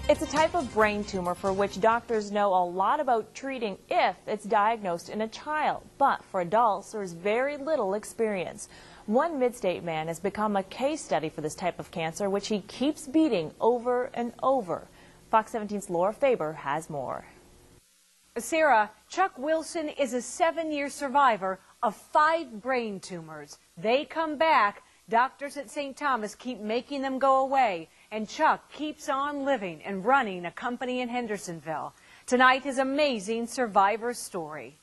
It's a type of brain tumor for which doctors know a lot about treating if it's diagnosed in a child. But for adults, there's very little experience. One mid-state man has become a case study for this type of cancer, which he keeps beating over and over. Fox 17's Laura Faber has more. Sarah, Chuck Wilson is a 7-year survivor of 5 brain tumors. They come back. Doctors at St. Thomas keep making them go away. And Chuck keeps on living and running a company in Hendersonville. Tonight, his amazing survivor story.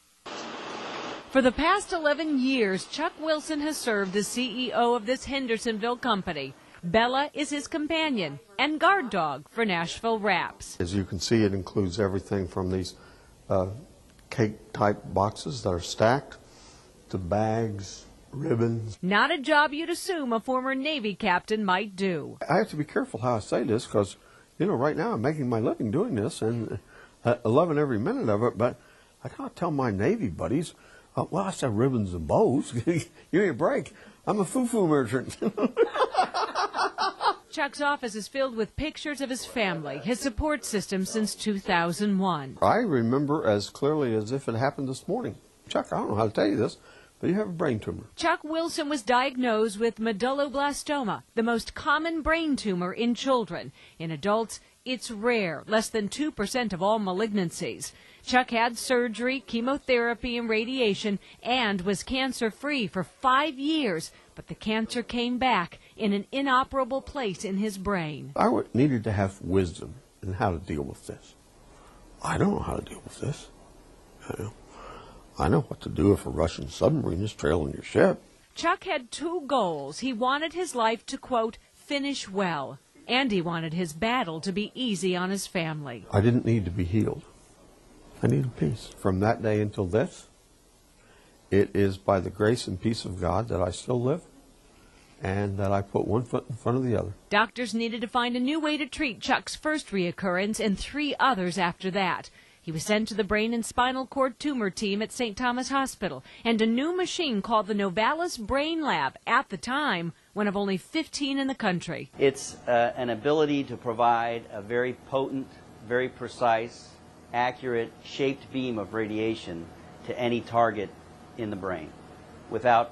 For the past 11 years, Chuck Wilson has served as CEO of this Hendersonville company. Bella is his companion and guard dog for Nashville Wraps. As you can see, it includes everything from these cake-type boxes that are stacked to bags, ribbons. Not a job you'd assume a former Navy captain might do. I have to be careful how I say this because, you know, right now I'm making my living doing this and loving every minute of it, but I gotta tell my Navy buddies, well, I sell ribbons and bows. Give me a break. I'm a foo-foo merchant. Chuck's office is filled with pictures of his family, his support system since 2001. I remember as clearly as if it happened this morning. Chuck, I don't know how to tell you this, but you have a brain tumor. Chuck Wilson was diagnosed with medulloblastoma, the most common brain tumor in children. In adults, it's rare, less than 2% of all malignancies. Chuck had surgery, chemotherapy, and radiation, and was cancer-free for 5 years. But the cancer came back in an inoperable place in his brain. I needed to have wisdom in how to deal with this. I don't know how to deal with this. I know what to do if a Russian submarine is trailing your ship. Chuck had 2 goals. He wanted his life to, quote, finish well. And he wanted his battle to be easy on his family. I didn't need to be healed. I needed peace. From that day until this, it is by the grace and peace of God that I still live and that I put one foot in front of the other. Doctors needed to find a new way to treat Chuck's first reoccurrence and 3 others after that. He was sent to the brain and spinal cord tumor team at St. Thomas Hospital and a new machine called the Novalis Brain Lab, at the time one of only 15 in the country. It's an ability to provide a very potent, very precise, accurate, shaped beam of radiation to any target in the brain without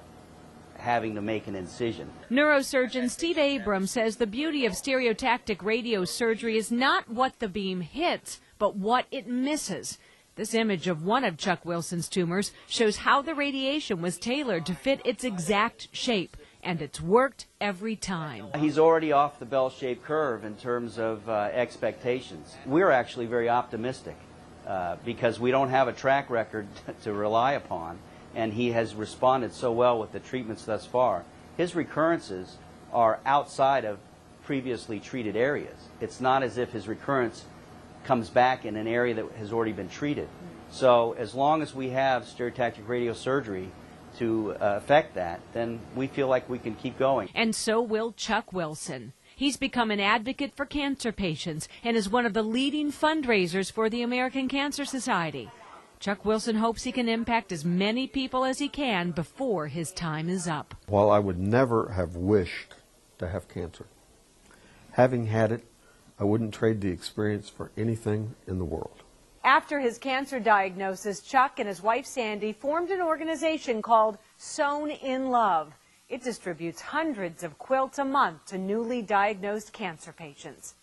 having to make an incision. Neurosurgeon Steve Abrams says the beauty of stereotactic radiosurgery is not what the beam hits, but what it misses. This image of one of Chuck Wilson's tumors shows how the radiation was tailored to fit its exact shape, and it's worked every time. He's already off the bell-shaped curve in terms of expectations. We're actually very optimistic because we don't have a track record to rely upon, and he has responded so well with the treatments thus far. His recurrences are outside of previously treated areas. It's not as if his recurrence comes back in an area that has already been treated. So as long as we have stereotactic radiosurgery to affect that, then we feel like we can keep going. And so will Chuck Wilson. He's become an advocate for cancer patients and is one of the leading fundraisers for the American Cancer Society. Chuck Wilson hopes he can impact as many people as he can before his time is up. While I would never have wished to have cancer, having had it, I wouldn't trade the experience for anything in the world. After his cancer diagnosis, Chuck and his wife Sandy formed an organization called Sewn in Love. It distributes hundreds of quilts a month to newly diagnosed cancer patients.